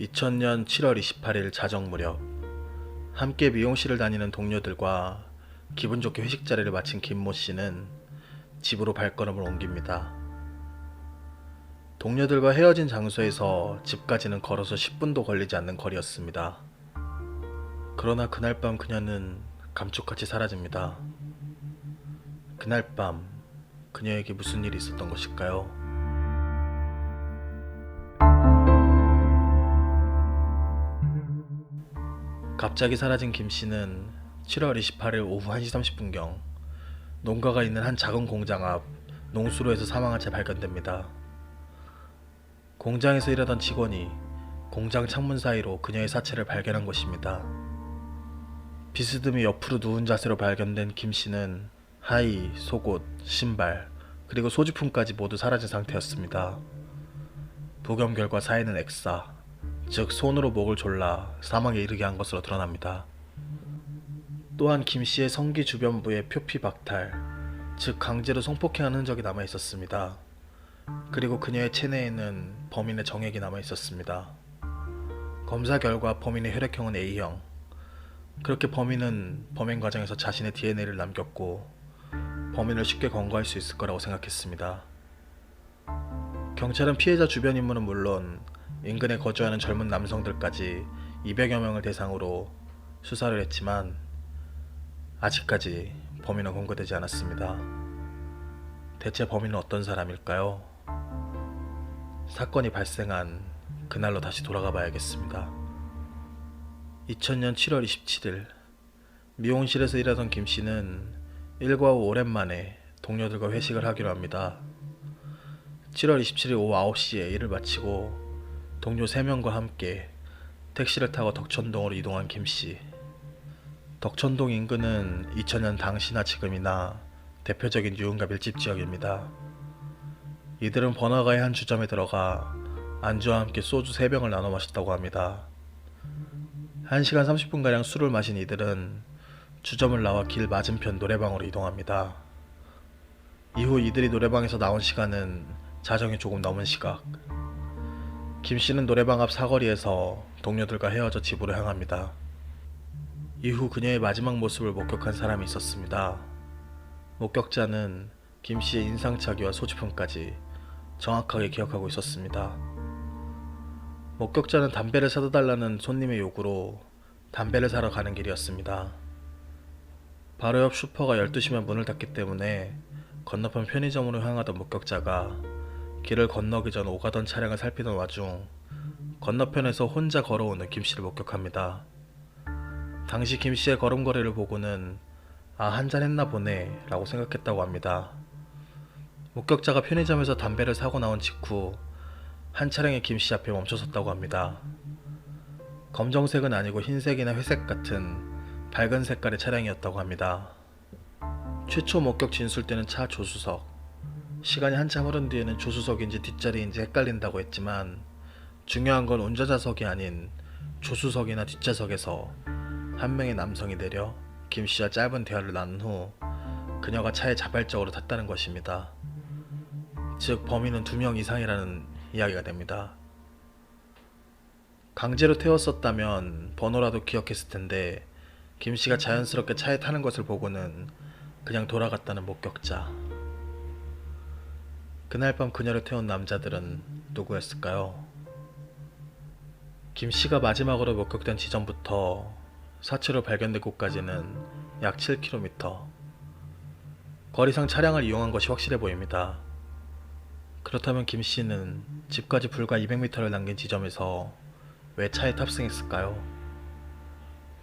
2000년 7월 28일 자정 무렵 함께 미용실을 다니는 동료들과 기분 좋게 회식 자리를 마친 김모 씨는 집으로 발걸음을 옮깁니다. 동료들과 헤어진 장소에서 집까지는 걸어서 10분도 걸리지 않는 거리였습니다. 그러나 그날 밤 그녀는 감쪽같이 사라집니다. 그날 밤 그녀에게 무슨 일이 있었던 것일까요? 갑자기 사라진 김 씨는 7월 28일 오후 1시 30분경 농가가 있는 한 작은 공장 앞 농수로에서 사망한 채 발견됩니다. 공장에서 일하던 직원이 공장 창문 사이로 그녀의 사체를 발견한 것입니다. 비스듬히 옆으로 누운 자세로 발견된 김 씨는 하의, 속옷, 신발, 그리고 소지품까지 모두 사라진 상태였습니다. 부검 결과 사인은 액사, 즉 손으로 목을 졸라 사망에 이르게 한 것으로 드러납니다. 또한 김 씨의 성기 주변부에 표피 박탈, 즉 강제로 성폭행한 흔적이 남아 있었습니다. 그리고 그녀의 체내에는 범인의 정액이 남아 있었습니다. 검사 결과 범인의 혈액형은 A형. 그렇게 범인은 범행 과정에서 자신의 DNA를 남겼고 범인을 쉽게 검거할 수 있을 거라고 생각했습니다. 경찰은 피해자 주변 인물은 물론 인근에 거주하는 젊은 남성들까지 200여 명을 대상으로 수사를 했지만 아직까지 범인은 검거되지 않았습니다. 대체 범인은 어떤 사람일까요? 사건이 발생한 그날로 다시 돌아가 봐야겠습니다. 2000년 7월 27일 미용실에서 일하던 김 씨는 일과 후 오랜만에 동료들과 회식을 하기로 합니다. 7월 27일 오후 9시에 일을 마치고 동료 3명과 함께 택시를 타고 덕천동으로 이동한 김 씨. 덕천동 인근은 2000년 당시나 지금이나 대표적인 유흥가 밀집 지역입니다. 이들은 번화가의 한 주점에 들어가 안주와 함께 소주 3병을 나눠 마셨다고 합니다. 1시간 30분가량 술을 마신 이들은 주점을 나와 길 맞은편 노래방으로 이동합니다. 이후 이들이 노래방에서 나온 시간은 자정이 조금 넘은 시각. 김 씨는 노래방 앞 사거리에서 동료들과 헤어져 집으로 향합니다. 이후 그녀의 마지막 모습을 목격한 사람이 있었습니다. 목격자는 김 씨의 인상착의와 소지품까지 정확하게 기억하고 있었습니다. 목격자는 담배를 사다 달라는 손님의 요구로 담배를 사러 가는 길이었습니다. 바로 옆 슈퍼가 12시면 문을 닫기 때문에 건너편 편의점으로 향하던 목격자가 길을 건너기 전 오가던 차량을 살피던 와중 건너편에서 혼자 걸어오는 김 씨를 목격합니다. 당시 김 씨의 걸음걸이를 보고는 한잔 했나 보네 라고 생각했다고 합니다. 목격자가 편의점에서 담배를 사고 나온 직후 한 차량이 김 씨 앞에 멈춰섰다고 합니다. 검정색은 아니고 흰색이나 회색 같은 밝은 색깔의 차량이었다고 합니다. 최초 목격 진술 때는 차 조수석, 시간이 한참 흐른 뒤에는 조수석인지 뒷자리인지 헷갈린다고 했지만 중요한 건 운전자석이 아닌 조수석이나 뒷좌석에서 한 명의 남성이 내려 김 씨와 짧은 대화를 나눈 후 그녀가 차에 자발적으로 탔다는 것입니다. 즉 범인은 2명 이상이라는 이야기가 됩니다. 강제로 태웠었다면 번호라도 기억했을 텐데 김 씨가 자연스럽게 차에 타는 것을 보고는 그냥 돌아갔다는 목격자. 그날 밤 그녀를 태운 남자들은 누구였을까요? 김 씨가 마지막으로 목격된 지점부터 사체로 발견된 곳까지는 약 7km. 거리상 차량을 이용한 것이 확실해 보입니다. 그렇다면 김 씨는 집까지 불과 200m를 남긴 지점에서 왜 차에 탑승했을까요?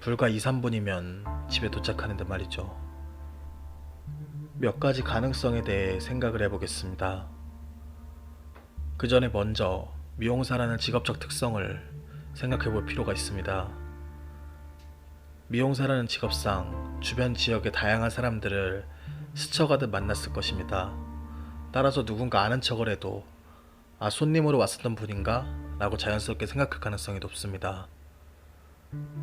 불과 2~3분이면 집에 도착하는데 말이죠. 몇 가지 가능성에 대해 생각을 해보겠습니다. 그 전에 먼저 미용사라는 직업적 특성을 생각해 볼 필요가 있습니다. 미용사라는 직업상 주변 지역의 다양한 사람들을 스쳐가듯 만났을 것입니다. 따라서 누군가 아는 척을 해도 손님으로 왔었던 분인가? 라고 자연스럽게 생각할 가능성이 높습니다.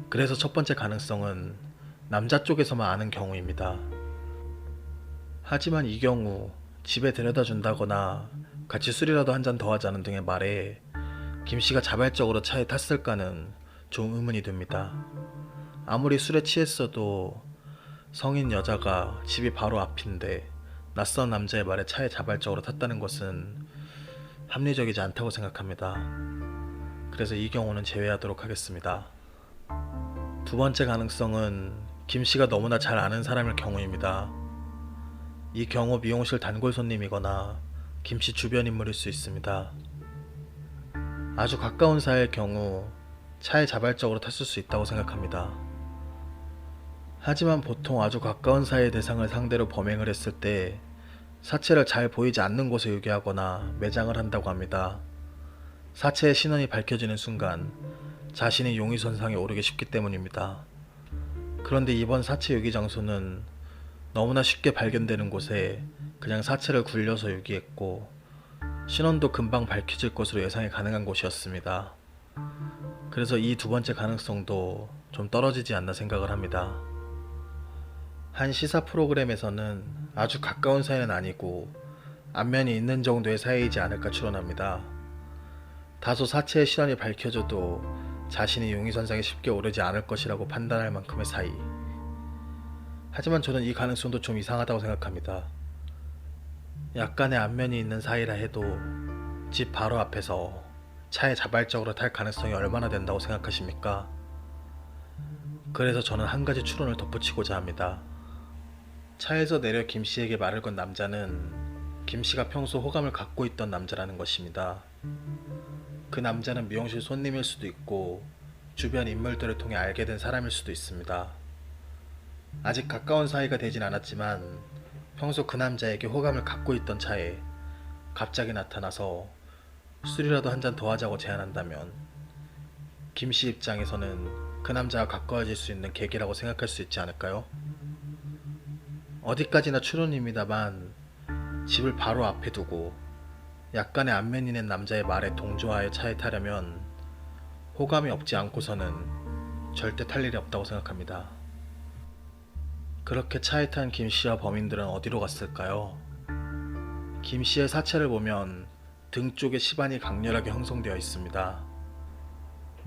그래서 첫 번째 가능성은 남자 쪽에서만 아는 경우입니다. 하지만 이 경우 집에 데려다 준다거나 같이 술이라도 한 잔 더 하자는 등의 말에 김 씨가 자발적으로 차에 탔을까는 좀 의문이 듭니다. 아무리 술에 취했어도 성인 여자가 집이 바로 앞인데 낯선 남자의 말에 차에 자발적으로 탔다는 것은 합리적이지 않다고 생각합니다. 그래서 이 경우는 제외하도록 하겠습니다. 두 번째 가능성은 김 씨가 너무나 잘 아는 사람일 경우입니다. 이 경우 미용실 단골 손님이거나 김 씨 주변 인물일 수 있습니다. 아주 가까운 사이일 경우 차에 자발적으로 탔을 수 있다고 생각합니다. 하지만 보통 아주 가까운 사이의 대상을 상대로 범행을 했을 때 사체를 잘 보이지 않는 곳에 유기하거나 매장을 한다고 합니다. 사체의 신원이 밝혀지는 순간 자신이 용의선상에 오르기 쉽기 때문입니다. 그런데 이번 사체 유기 장소는 너무나 쉽게 발견되는 곳에 그냥 사체를 굴려서 유기했고 신원도 금방 밝혀질 것으로 예상이 가능한 곳이었습니다. 그래서 이 두 번째 가능성도 좀 떨어지지 않나 생각을 합니다. 한 시사 프로그램에서는 아주 가까운 사이는 아니고 안면이 있는 정도의 사이이지 않을까 추론합니다. 다소 사체의 신원이 밝혀져도 자신이 용의선상에 쉽게 오르지 않을 것이라고 판단할 만큼의 사이. 하지만 저는 이 가능성도 좀 이상하다고 생각합니다. 약간의 안면이 있는 사이라 해도 집 바로 앞에서 차에 자발적으로 탈 가능성이 얼마나 된다고 생각하십니까? 그래서 저는 한 가지 추론을 덧붙이고자 합니다. 차에서 내려 김 씨에게 말을 건 남자는 김 씨가 평소 호감을 갖고 있던 남자라는 것입니다. 그 남자는 미용실 손님일 수도 있고 주변 인물들을 통해 알게 된 사람일 수도 있습니다. 아직 가까운 사이가 되진 않았지만 평소 그 남자에게 호감을 갖고 있던 차에 갑자기 나타나서 술이라도 한 잔 더 하자고 제안한다면 김 씨 입장에서는 그 남자와 가까워질 수 있는 계기라고 생각할 수 있지 않을까요? 어디까지나 추론입니다만 집을 바로 앞에 두고 약간의 안면이 낸 남자의 말에 동조하여 차에 타려면 호감이 없지 않고서는 절대 탈 일이 없다고 생각합니다. 그렇게 차에 탄 김 씨와 범인들은 어디로 갔을까요? 김 씨의 사체를 보면 등 쪽에 시반이 강렬하게 형성되어 있습니다.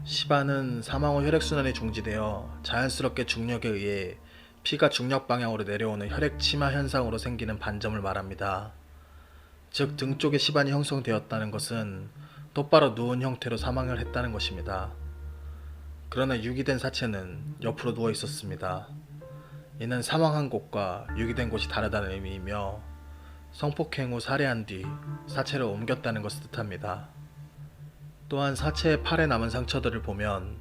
시반은 사망 후 혈액순환이 중지되어 자연스럽게 중력에 의해 피가 중력 방향으로 내려오는 혈액 침하 현상으로 생기는 반점을 말합니다. 즉 등 쪽에 시반이 형성되었다는 것은 똑바로 누운 형태로 사망을 했다는 것입니다. 그러나 유기된 사체는 옆으로 누워 있었습니다. 이는 사망한 곳과 유기된 곳이 다르다는 의미이며 성폭행 후 살해한 뒤 사체를 옮겼다는 것을 뜻합니다. 또한 사체의 팔에 남은 상처들을 보면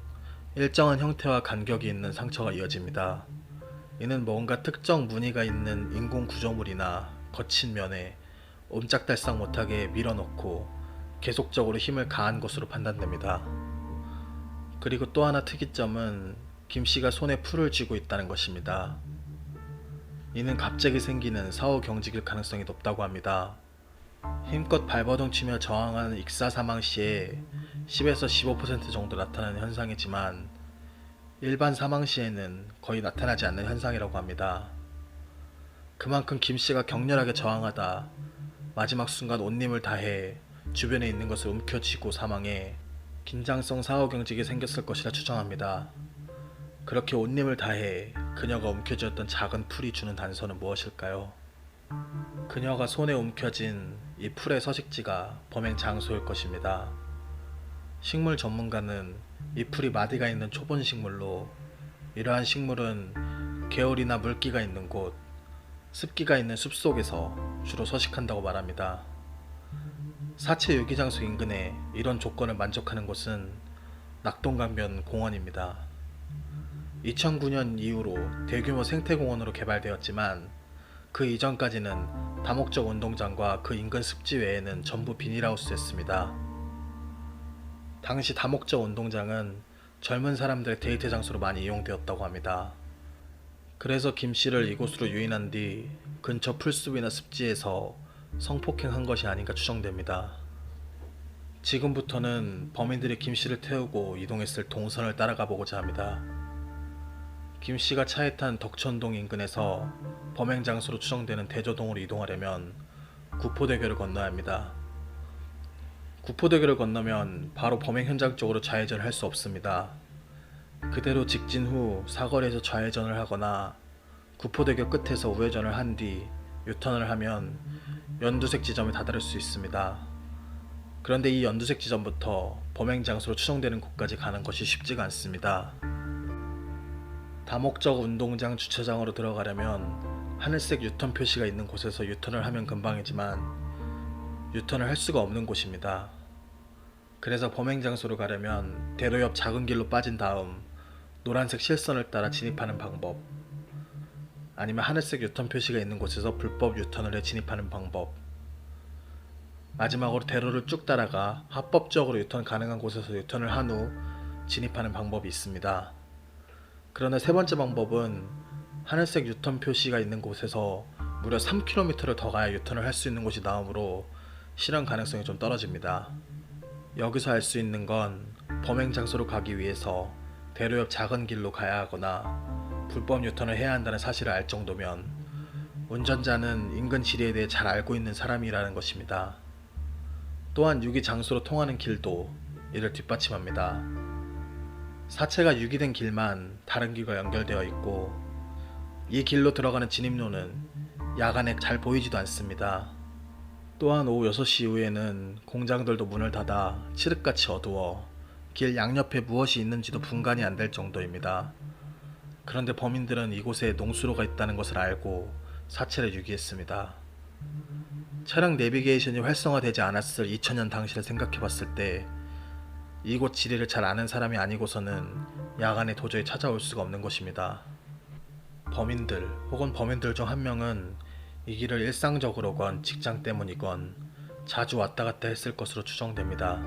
일정한 형태와 간격이 있는 상처가 이어집니다. 이는 뭔가 특정 무늬가 있는 인공 구조물이나 거친 면에 옴짝달싹 못하게 밀어넣고 계속적으로 힘을 가한 것으로 판단됩니다. 그리고 또 하나 특이점은 김 씨가 손에 풀을 쥐고 있다는 것입니다. 이는 갑자기 생기는 사후 경직일 가능성이 높다고 합니다. 힘껏 발버둥 치며 저항하는 익사 사망 시에 10에서 15% 정도 나타나는 현상이지만 일반 사망 시에는 거의 나타나지 않는 현상이라고 합니다. 그만큼 김 씨가 격렬하게 저항하다 마지막 순간 온 힘을 다해 주변에 있는 것을 움켜쥐고 사망해 긴장성 사후 경직이 생겼을 것이라 추정합니다. 그렇게 온 힘을 다해 그녀가 움켜쥐었던 작은 풀이 주는 단서는 무엇일까요? 그녀가 손에 움켜쥔 이 풀의 서식지가 범행 장소일 것입니다. 식물 전문가는 이 풀이 마디가 있는 초본 식물로 이러한 식물은 개울이나 물기가 있는 곳, 습기가 있는 숲속에서 주로 서식한다고 말합니다. 사체 유기장소 인근에 이런 조건을 만족하는 곳은 낙동강변 공원입니다. 2009년 이후로 대규모 생태공원으로 개발되었지만 그 이전까지는 다목적 운동장과 그 인근 습지 외에는 전부 비닐하우스였습니다. 당시 다목적 운동장은 젊은 사람들의 데이트 장소로 많이 이용되었다고 합니다. 그래서 김 씨를 이곳으로 유인한 뒤 근처 풀숲이나 습지에서 성폭행한 것이 아닌가 추정됩니다. 지금부터는 범인들이 김 씨를 태우고 이동했을 동선을 따라가 보고자 합니다. 김 씨가 차에 탄 덕천동 인근에서 범행 장소로 추정되는 대저동으로 이동하려면 구포대교를 건너야 합니다. 구포대교를 건너면 바로 범행 현장 쪽으로 좌회전을 할 수 없습니다. 그대로 직진 후 사거리에서 좌회전을 하거나 구포대교 끝에서 우회전을 한 뒤 유턴을 하면 연두색 지점에 다다를 수 있습니다. 그런데 이 연두색 지점부터 범행 장소로 추정되는 곳까지 가는 것이 쉽지가 않습니다. 다목적 운동장 주차장으로 들어가려면 하늘색 유턴 표시가 있는 곳에서 유턴을 하면 금방이지만 유턴을 할 수가 없는 곳입니다. 그래서 범행 장소로 가려면 대로 옆 작은 길로 빠진 다음 노란색 실선을 따라 진입하는 방법, 아니면 하늘색 유턴 표시가 있는 곳에서 불법 유턴을 해 진입하는 방법, 마지막으로 대로를 쭉 따라가 합법적으로 유턴 가능한 곳에서 유턴을 한 후 진입하는 방법이 있습니다. 그러나 세 번째 방법은 하늘색 유턴 표시가 있는 곳에서 무려 3km를 더 가야 유턴을 할 수 있는 곳이 나오므로 실현 가능성이 좀 떨어집니다. 여기서 알 수 있는 건 범행 장소로 가기 위해서 대로 옆 작은 길로 가야 하거나 불법 유턴을 해야 한다는 사실을 알 정도면 운전자는 인근 지리에 대해 잘 알고 있는 사람이라는 것입니다. 또한 유기 장소로 통하는 길도 이를 뒷받침합니다. 사체가 유기된 길만 다른 길과 연결되어 있고 이 길로 들어가는 진입로는 야간에 잘 보이지도 않습니다. 또한 오후 6시 이후에는 공장들도 문을 닫아 칠흑같이 어두워 길 양옆에 무엇이 있는지도 분간이 안 될 정도입니다. 그런데 범인들은 이곳에 농수로가 있다는 것을 알고 사체를 유기했습니다. 차량 내비게이션이 활성화되지 않았을 2000년 당시를 생각해봤을 때 이곳 지리를 잘 아는 사람이 아니고서는 야간에 도저히 찾아올 수가 없는 것입니다. 범인들 혹은 범인들 중 한 명은 이 길을 일상적으로건 직장 때문이건 자주 왔다 갔다 했을 것으로 추정됩니다.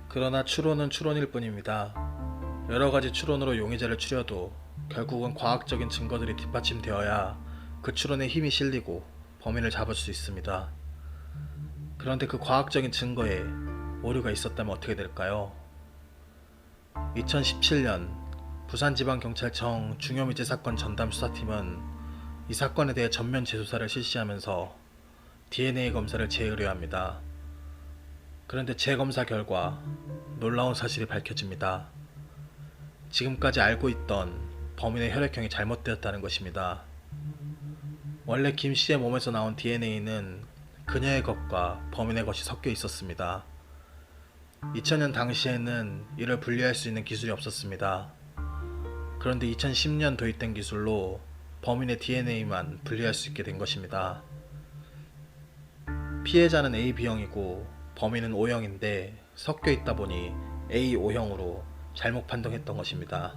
그러나 추론은 추론일 뿐입니다. 여러가지 추론으로 용의자를 추려도 결국은 과학적인 증거들이 뒷받침되어야 그 추론에 힘이 실리고 범인을 잡을 수 있습니다. 그런데 그 과학적인 증거에 오류가 있었다면 어떻게 될까요? 2017년 부산지방경찰청 중요미제 사건 전담 수사팀은 이 사건에 대해 전면 재수사를 실시하면서 DNA 검사를 재의뢰합니다. 그런데 재검사 결과 놀라운 사실이 밝혀집니다. 지금까지 알고 있던 범인의 혈액형이 잘못되었다는 것입니다. 원래 김 씨의 몸에서 나온 DNA는 그녀의 것과 범인의 것이 섞여 있었습니다. 2000년 당시에는 이를 분리할 수 있는 기술이 없었습니다. 그런데 2010년 도입된 기술로 범인의 DNA만 분리할 수 있게 된 것입니다. 피해자는 AB 형이고 범인은 O형인데 섞여 있다 보니 A5형으로 잘못 판정했던 것입니다.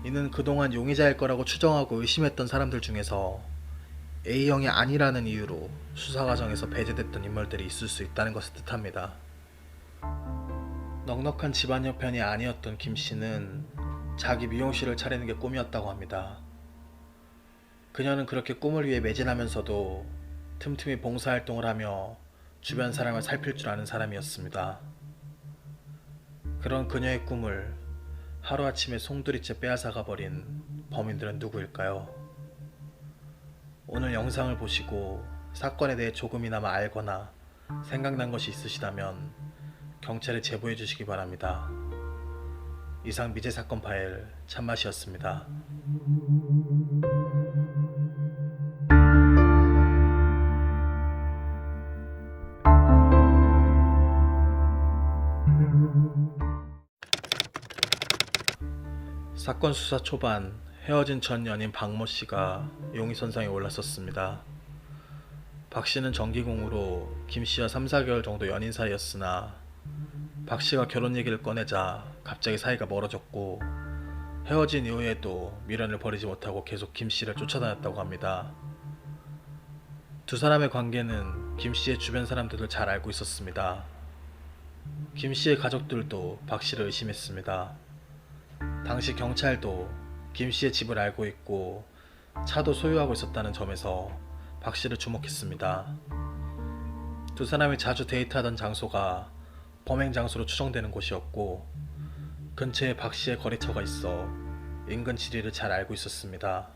이는 그동안 용의자일 거라고 추정하고 의심했던 사람들 중에서 A형이 아니라는 이유로 수사 과정에서 배제됐던 인물들이 있을 수 있다는 것을 뜻합니다. 넉넉한 집안 형편이 아니었던 김 씨는 자기 미용실을 차리는 게 꿈이었다고 합니다. 그녀는 그렇게 꿈을 위해 매진하면서도 틈틈이 봉사활동을 하며 주변 사람을 살필 줄 아는 사람이었습니다. 그런 그녀의 꿈을 하루아침에 송두리째 빼앗아가 버린 범인들은 누구일까요? 오늘 영상을 보시고 사건에 대해 조금이나마 알거나 생각난 것이 있으시다면 경찰에 제보해 주시기 바랍니다. 이상 미제사건 파일 참맛이었습니다. 사건 수사 초반 헤어진 전 연인 박모 씨가 용의선상에 올랐었습니다. 박 씨는 정기공으로 김 씨와 3-4개월 정도 연인 사이였으나 박 씨가 결혼 얘기를 꺼내자 갑자기 사이가 멀어졌고 헤어진 이후에도 미련을 버리지 못하고 계속 김 씨를 쫓아다녔다고 합니다. 두 사람의 관계는 김 씨의 주변 사람들도 잘 알고 있었습니다. 김 씨의 가족들도 박 씨를 의심했습니다. 당시 경찰도 김 씨의 집을 알고 있고 차도 소유하고 있었다는 점에서 박 씨를 주목했습니다. 두 사람이 자주 데이트하던 장소가 범행 장소로 추정되는 곳이었고 근처에 박 씨의 거래처가 있어 인근 지리를 잘 알고 있었습니다.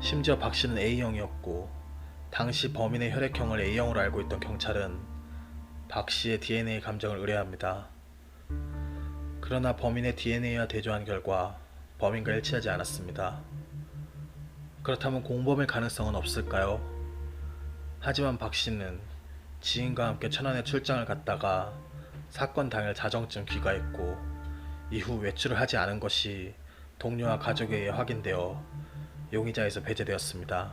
심지어 박 씨는 A형이었고 당시 범인의 혈액형을 A형으로 알고 있던 경찰은 박 씨의 DNA 감정을 의뢰합니다. 그러나 범인의 DNA와 대조한 결과 범인과 일치하지 않았습니다. 그렇다면 공범일 가능성은 없을까요? 하지만 박 씨는 지인과 함께 천안에 출장을 갔다가 사건 당일 자정쯤 귀가했고 이후 외출을 하지 않은 것이 동료와 가족에 의해 확인되어 용의자에서 배제되었습니다.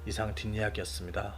이상 뒷이야기였습니다.